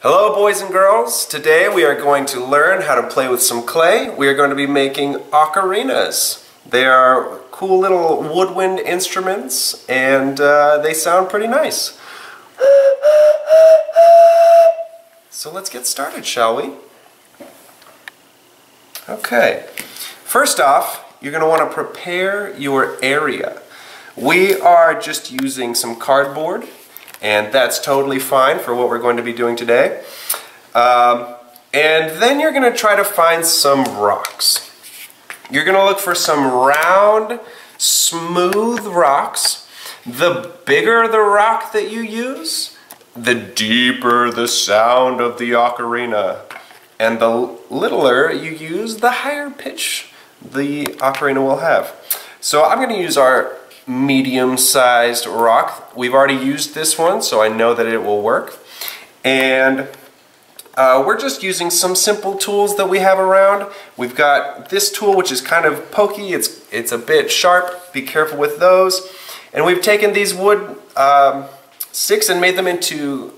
Hello boys and girls, today we are going to learn how to play with some clay. We are going to be making ocarinas. They are cool little woodwind instruments and they sound pretty nice. So let's get started, shall we? Okay, first off you're going to want to prepare your area. We are just using some cardboard, and that's totally fine for what we're going to be doing today. And then you're going to try to find some rocks. You're going to look for some round, smooth rocks. The bigger the rock that you use, the deeper the sound of the ocarina. And the littler you use, the higher pitch the ocarina will have. So I'm going to use our medium-sized rock. We've already used this one, so I know that it will work. And we're just using some simple tools that we have around. We've got this tool, which is kind of pokey. It's a bit sharp. Be careful with those. And we've taken these wood sticks and made them into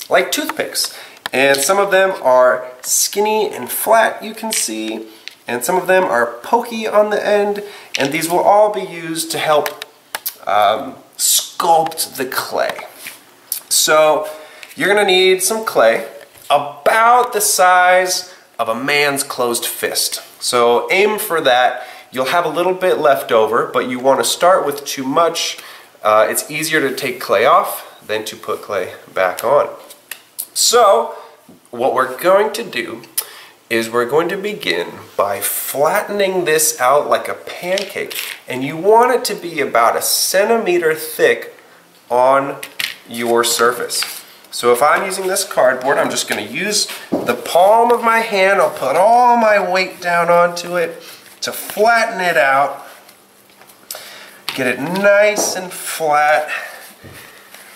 like toothpicks. And some of them are skinny and flat, you can see. And some of them are pokey on the end, and these will all be used to help sculpt the clay. So you're going to need some clay about the size of a man's closed fist. So aim for that. You'll have a little bit left over, but you want to start with too much. It's easier to take clay off than to put clay back on. So what we're going to do is we're going to begin by flattening this out like a pancake, and you want it to be about 1 centimeter thick on your surface. So if I'm using this cardboard, I'm just going to use the palm of my hand. I'll put all my weight down onto it to flatten it out, get it nice and flat.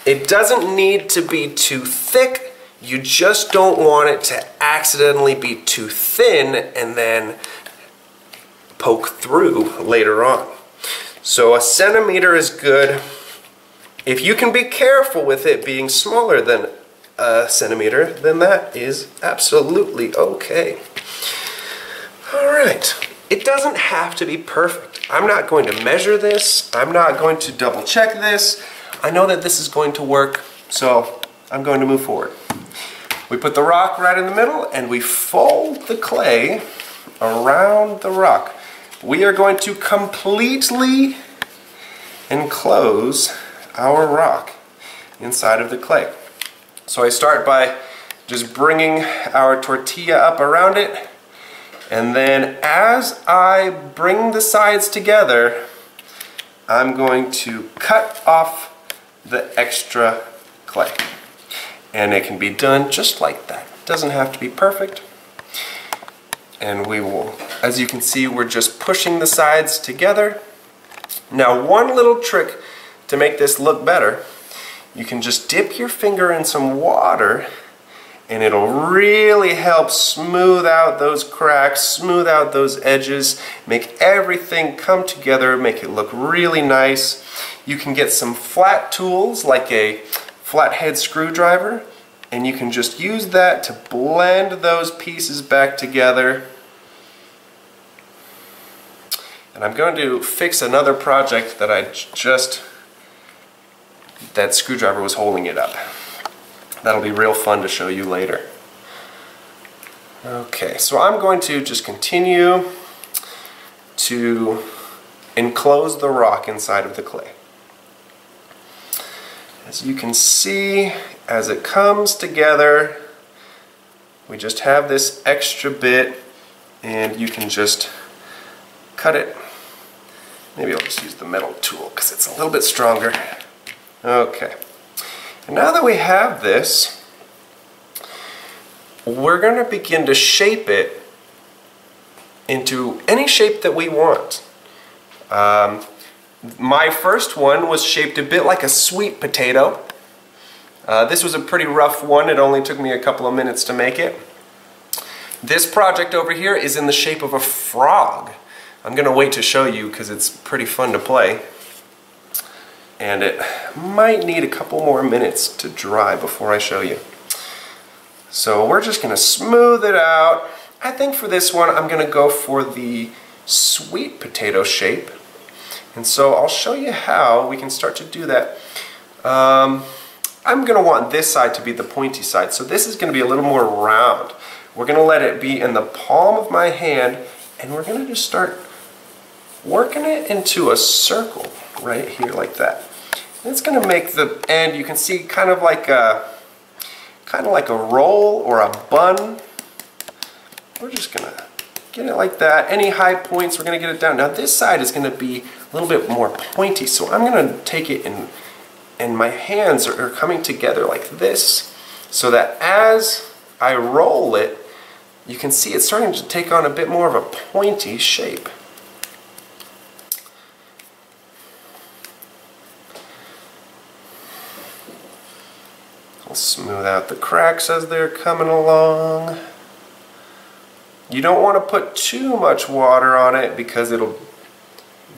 It doesn't need to be too thick. You just don't want it to accidentally be too thin and then poke through later on. So 1 centimeter is good. If you can be careful with it being smaller than 1 centimeter, then that is absolutely okay. Alright, it doesn't have to be perfect. I'm not going to measure this. I'm not going to double check this. I know that this is going to work, so I'm going to move forward. We put the rock right in the middle and we fold the clay around the rock. We are going to completely enclose our rock inside of the clay. So I start by just bringing our tortilla up around it, and then as I bring the sides together, I'm going to cut off the extra clay. And it can be done just like that. It doesn't have to be perfect. And we will, as you can see, we're just pushing the sides together. Now, one little trick to make this look better, you can just dip your finger in some water and it'll really help smooth out those cracks, smooth out those edges, make everything come together, make it look really nice. You can get some flat tools like a flathead screwdriver, and you can just use that to blend those pieces back together. And I'm going to fix another project that that screwdriver was holding it up. That'll be real fun to show you later. Okay, so I'm going to just continue to enclose the rock inside of the clay. As you can see, as it comes together, we just have this extra bit, and you can just cut it. Maybe I'll just use the metal tool because it's a little bit stronger. Okay. And now that we have this, we're going to begin to shape it into any shape that we want. My first one was shaped a bit like a sweet potato. This was a pretty rough one. It only took me a couple of minutes to make it. This project over here is in the shape of a frog. I'm going to wait to show you because it's pretty fun to play. And it might need a couple more minutes to dry before I show you. So we're just going to smooth it out. I think for this one I'm going to go for the sweet potato shape. And so I'll show you how we can start to do that. I'm going to want this side to be the pointy side. So this is going to be a little more round. We're going to let it be in the palm of my hand, and we're going to just start working it into a circle right here like that. And it's going to make the end, you can see, kind of like a roll or a bun. We're just going to get it like that. Any high points, we're going to get it down. Now this side is going to be a little bit more pointy, so I'm going to take it and my hands are coming together like this, so that as I roll it, you can see it's starting to take on a bit more of a pointy shape. I'll smooth out the cracks as they're coming along. You don't want to put too much water on it because it'll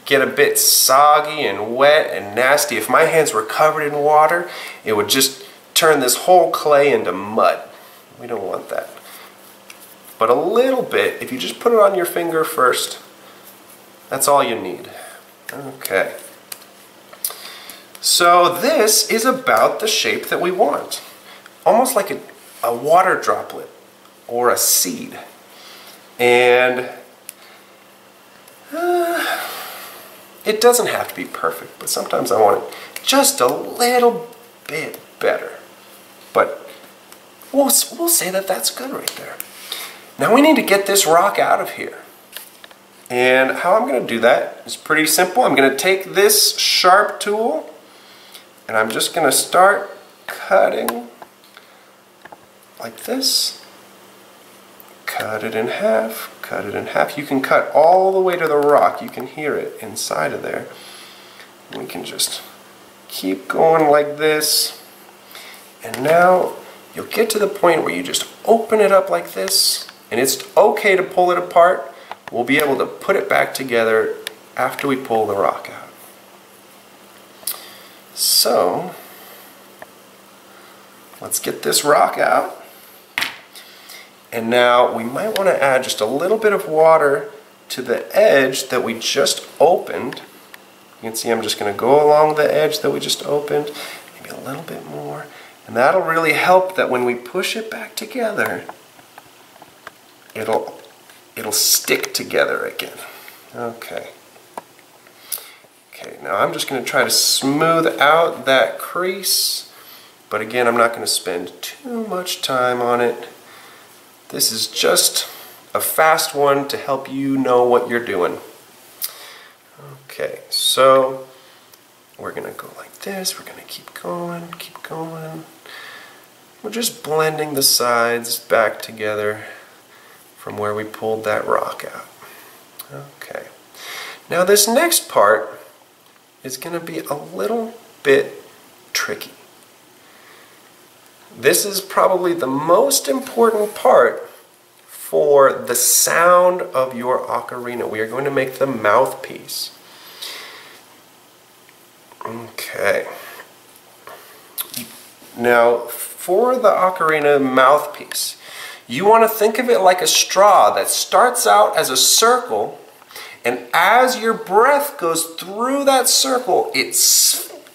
get a bit soggy and wet and nasty. If my hands were covered in water, it would just turn this whole clay into mud. We don't want that. But a little bit, if you just put it on your finger first, that's all you need. Okay. So this is about the shape that we want. Almost like a water droplet or a seed. And it doesn't have to be perfect, but sometimes I want it just a little bit better. But we'll say that that's good right there. Now we need to get this rock out of here. And how I'm going to do that is pretty simple. I'm going to take this sharp tool and I'm just going to start cutting like this. Cut it in half, cut it in half. You can cut all the way to the rock. You can hear it inside of there. We can just keep going like this. And now you'll get to the point where you just open it up like this. And it's okay to pull it apart. We'll be able to put it back together after we pull the rock out. So, let's get this rock out. And now we might want to add just a little bit of water to the edge that we just opened. You can see I'm just going to go along the edge that we just opened, maybe a little bit more. And that'll really help that when we push it back together, it'll stick together again. Okay. Okay, now I'm just going to try to smooth out that crease, but again, I'm not going to spend too much time on it. This is just a fast one to help you know what you're doing. Okay, so we're going to go like this. We're going to keep going, keep going. We're just blending the sides back together from where we pulled that rock out. Okay. Now this next part is going to be a little bit tricky. This is probably the most important part for the sound of your ocarina. We are going to make the mouthpiece. Okay. Now, for the ocarina mouthpiece, you want to think of it like a straw that starts out as a circle, and as your breath goes through that circle, it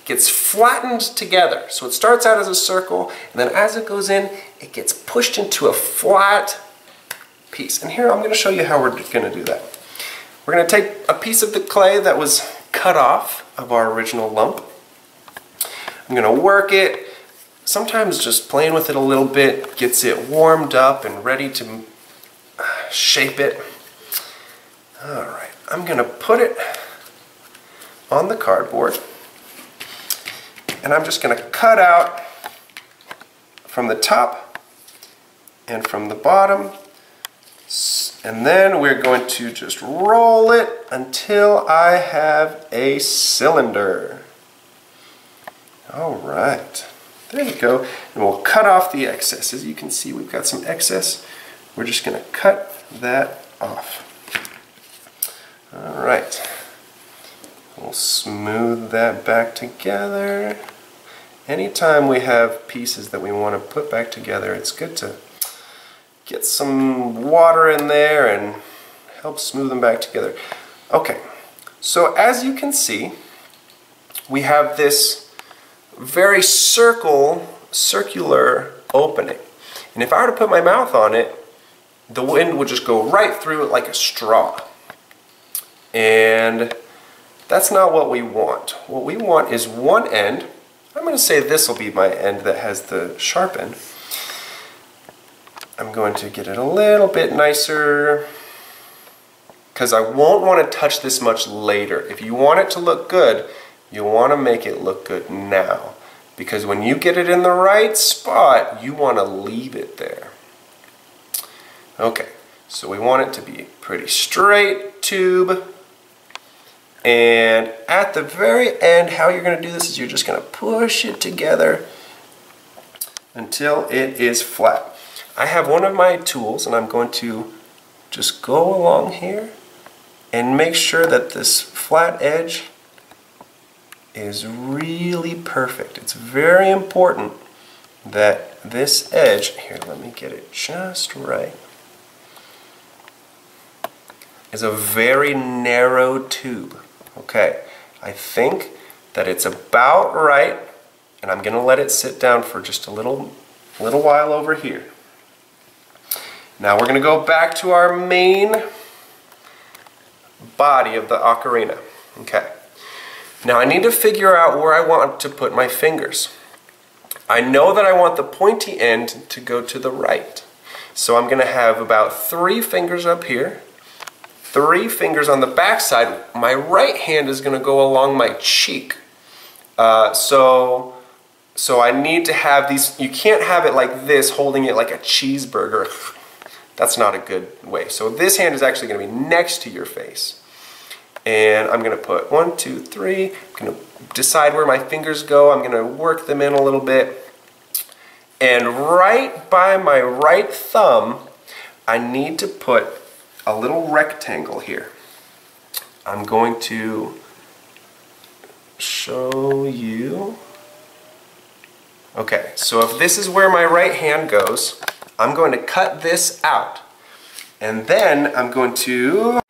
gets flattened together. So it starts out as a circle, and then as it goes in, it gets pushed into a flat piece. And here I'm going to show you how we're going to do that. We're going to take a piece of the clay that was cut off of our original lump. I'm going to work it. Sometimes just playing with it a little bit gets it warmed up and ready to shape it. Alright, I'm going to put it on the cardboard, and I'm just going to cut out from the top and from the bottom, and then we're going to just roll it until I have a cylinder. Alright. There we go, and we'll cut off the excess. As you can see, we've got some excess. We're just going to cut that off. All right. We'll smooth that back together. Anytime we have pieces that we want to put back together, it's good to get some water in there and help smooth them back together. Okay, so as you can see, we have this very circular opening. And if I were to put my mouth on it, the wind would just go right through it like a straw. And that's not what we want. What we want is one end. I'm going to say this will be my end that has the sharp end. I'm going to get it a little bit nicer because I won't want to touch this much later. If you want it to look good, you want to make it look good now. Because when you get it in the right spot, you want to leave it there. Okay, so we want it to be a pretty straight tube. And at the very end, how you're going to do this is you're just going to push it together until it is flat. I have one of my tools and I'm going to just go along here and make sure that this flat edge is really perfect. It's very important that this edge, here let me get it just right, is a very narrow tube. Okay, I think that it's about right, and I'm going to let it sit down for just a little while over here. Now we're going to go back to our main body of the ocarina. Okay. Now I need to figure out where I want to put my fingers. I know that I want the pointy end to go to the right. So I'm going to have about 3 fingers up here, 3 fingers on the back side. My right hand is going to go along my cheek. So I need to have these, you can't have it like this, holding it like a cheeseburger. That's not a good way. So this hand is actually going to be next to your face. And I'm going to put 1, 2, 3. I'm going to decide where my fingers go. I'm going to work them in a little bit. And right by my right thumb, I need to put a little rectangle here. I'm going to show you. Okay, so if this is where my right hand goes, I'm going to cut this out. And then I'm going to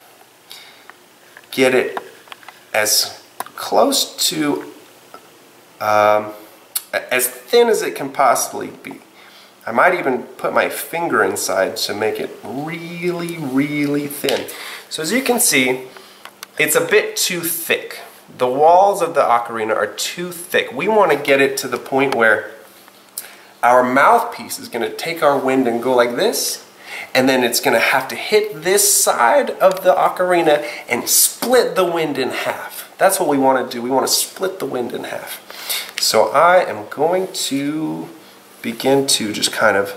get it as close to as thin as it can possibly be. I might even put my finger inside to make it really, really thin. So as you can see, it's a bit too thick. The walls of the ocarina are too thick. We want to get it to the point where our mouthpiece is going to take our wind and go like this, and then it's going to have to hit this side of the ocarina and split the wind in half. That's what we want to do. We want to split the wind in half. So I am going to begin to just kind of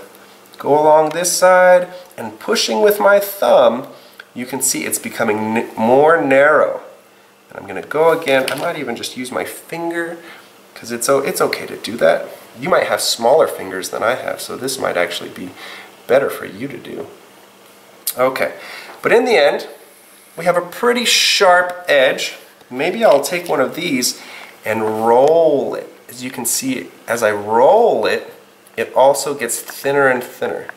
go along this side and pushing with my thumb. You can see it's becoming more narrow. And I'm going to go again. I might even just use my finger because it's okay to do that. You might have smaller fingers than I have, so this might actually be better for you to do. Okay, but in the end, we have a pretty sharp edge. Maybe I'll take one of these and roll it. As you can see, as I roll it, it also gets thinner and thinner.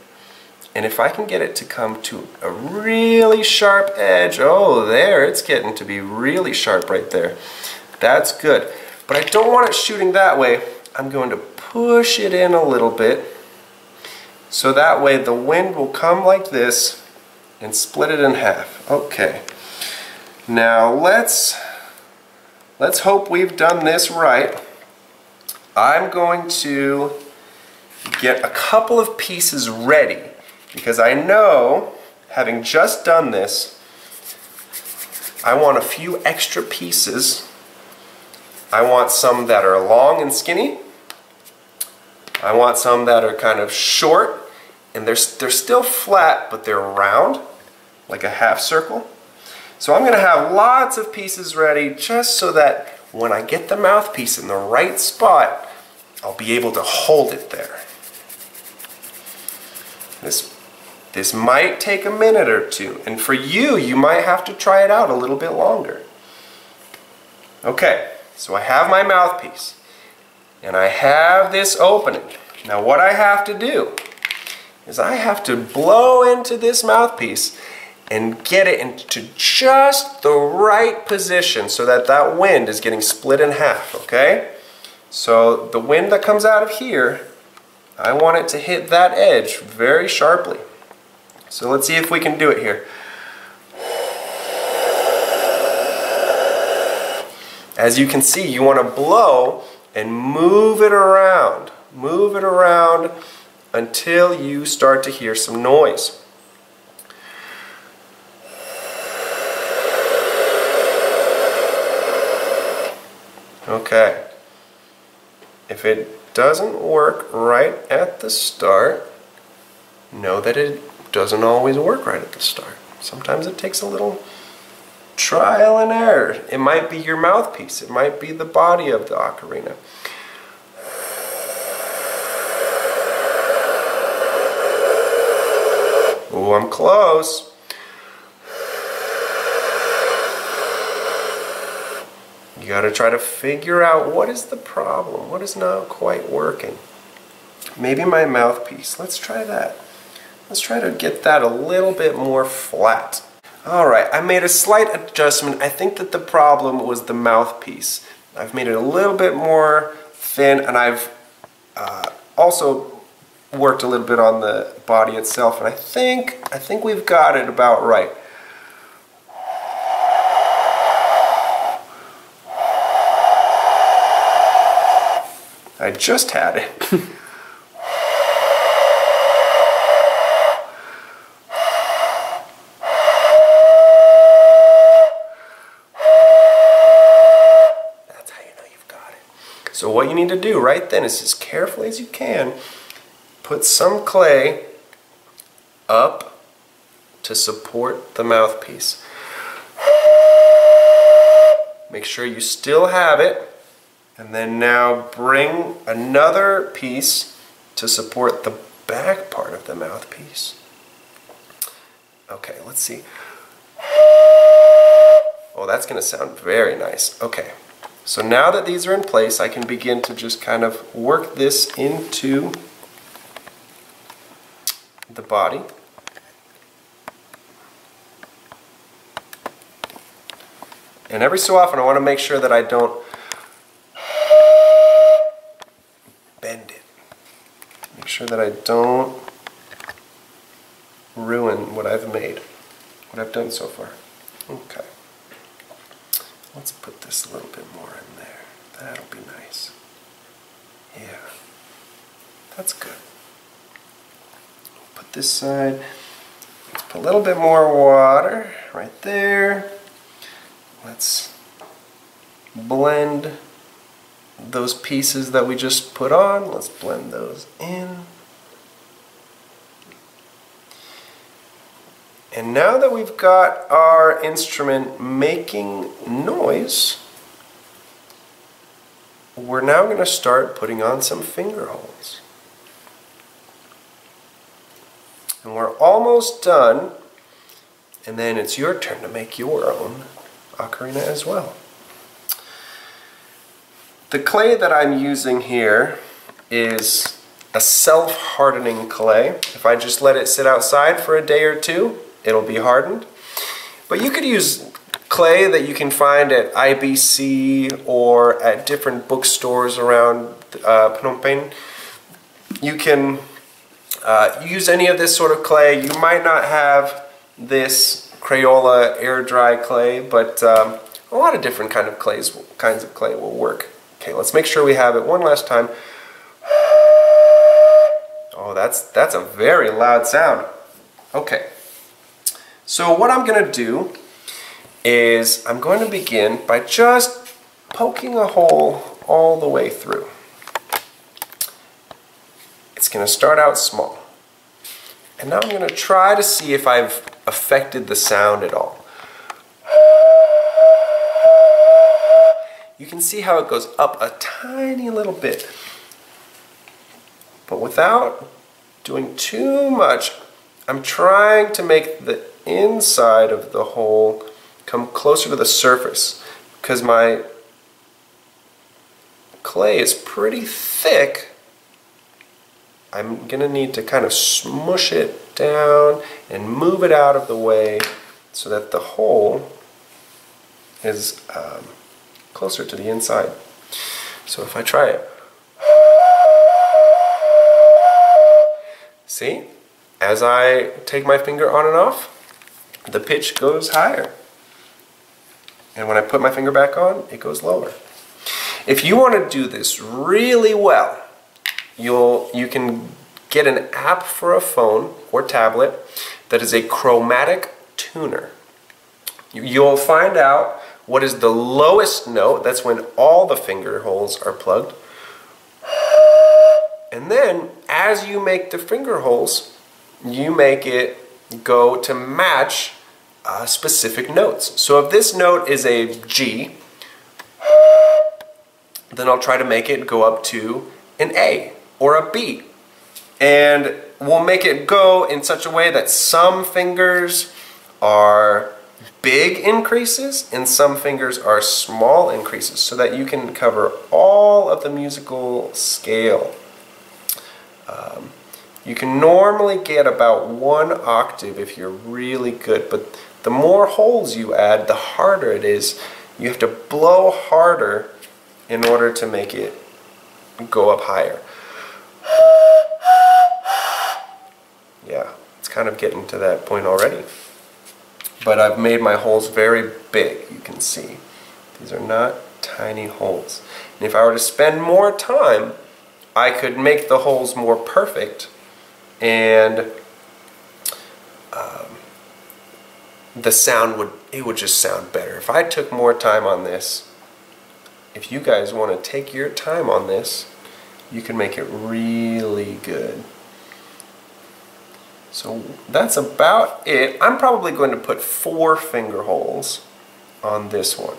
And if I can get it to come to a really sharp edge, oh, there, it's getting to be really sharp right there. That's good. But I don't want it shooting that way. I'm going to push it in a little bit, so that way the wind will come like this and split it in half. Okay. Now let's hope we've done this right. I'm going to get a couple of pieces ready because I know, having just done this, I want a few extra pieces. I want some that are long and skinny. I want some that are kind of short, and they're still flat, but they're round, like a half circle. So I'm going to have lots of pieces ready just so that when I get the mouthpiece in the right spot, I'll be able to hold it there. This might take a minute or two, and for you, you might have to try it out a little bit longer. Okay, so I have my mouthpiece, and I have this opening. Now what I have to do is I have to blow into this mouthpiece and get it into just the right position so that that wind is getting split in half, okay? So the wind that comes out of here, I want it to hit that edge very sharply. So let's see if we can do it here. As you can see, you want to blow and move it around. Move it around until you start to hear some noise. Okay. If it doesn't work right at the start, know that it doesn't always work right at the start. Sometimes it takes a little trial and error. It might be your mouthpiece. It might be the body of the ocarina. Oh, I'm close. You got to try to figure out what is the problem. What is not quite working? Maybe my mouthpiece. Let's try that. Let's try to get that a little bit more flat. Alright, I made a slight adjustment. I think that the problem was the mouthpiece. I've made it a little bit more thin, and I've also worked a little bit on the body itself, and I think we've got it about right. I just had it. So what you need to do right then is, as carefully as you can, put some clay up to support the mouthpiece. Make sure you still have it, and then now bring another piece to support the back part of the mouthpiece. Okay, let's see. Oh, that's going to sound very nice. Okay. So now that these are in place, I can begin to just kind of work this into the body. And every so often I want to make sure that I don't bend it. Make sure that I don't ruin what I've made, what I've done so far. Okay. Let's put this a little bit more in there. That'll be nice. Yeah, that's good. Put this side. Let's put a little bit more water right there. Let's blend those pieces that we just put on. Let's blend those in. And now that we've got our instrument making noise, we're now going to start putting on some finger holes. And we're almost done, and then it's your turn to make your own ocarina as well. The clay that I'm using here is a self-hardening clay. If I just let it sit outside for a day or two, it'll be hardened. But you could use clay that you can find at IBC or at different bookstores around Phnom Penh. You can use any of this sort of clay. You might not have this Crayola air dry clay, but a lot of different kinds of clay will work. Okay, let's make sure we have it one last time. Oh, that's a very loud sound. Okay. So what I'm going to do is I'm going to begin by just poking a hole all the way through. It's going to start out small. And now I'm going to try to see if I've affected the sound at all. You can see how it goes up a tiny little bit. But without doing too much, I'm trying to make the inside of the hole come closer to the surface, because my clay is pretty thick. I'm going to need to kind of smush it down and move it out of the way so that the hole is closer to the inside. So if I try it, see? As I take my finger on and off, the pitch goes higher. And when I put my finger back on, it goes lower. If you want to do this really well, you can get an app for a phone or tablet that is a chromatic tuner. You'll find out what is the lowest note. That's when all the finger holes are plugged. And then, as you make the finger holes, you make it go to match specific notes. So if this note is a G, then I'll try to make it go up to an A or a B. And we'll make it go in such a way that some fingers are big increases and some fingers are small increases, so that you can cover all of the musical scale. You can normally get about 1 octave if you're really good, but the more holes you add, the harder it is. You have to blow harder in order to make it go up higher. Yeah, it's kind of getting to that point already. But I've made my holes very big, you can see. These are not tiny holes. And if I were to spend more time, I could make the holes more perfect, and the sound would just sound better. If I took more time on this, if you guys want to take your time on this, you can make it really good. So that's about it. I'm probably going to put 4 finger holes on this one.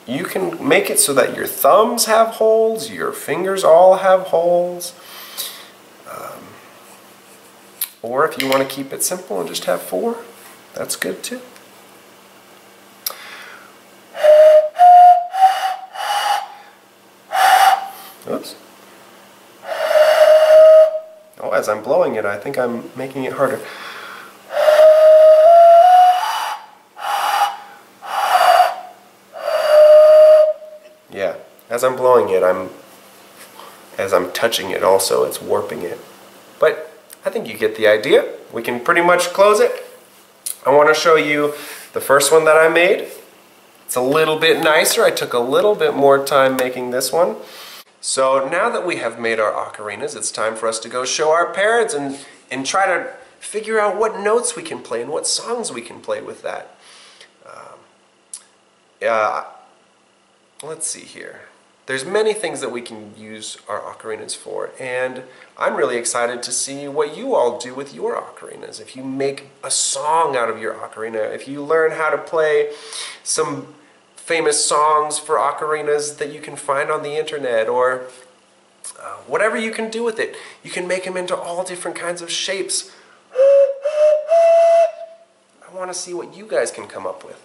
You can make it so that your thumbs have holes, your fingers all have holes. Or if you want to keep it simple and just have 4, that's good too. Oops. Oh, as I'm blowing it, I think I'm making it harder. Yeah, as I'm blowing it, as I'm touching it also, it's warping it. But I think you get the idea. We can pretty much close it. I want to show you the first one that I made. It's a little bit nicer. I took a little bit more time making this one. So now that we have made our ocarinas, it's time for us to go show our parents and try to figure out what notes we can play and what songs we can play with that. Let's see here. There's many things that we can use our ocarinas for, and I'm really excited to see what you all do with your ocarinas. If you make a song out of your ocarina, if you learn how to play some famous songs for ocarinas that you can find on the internet, or whatever you can do with it. You can make them into all different kinds of shapes. I want to see what you guys can come up with.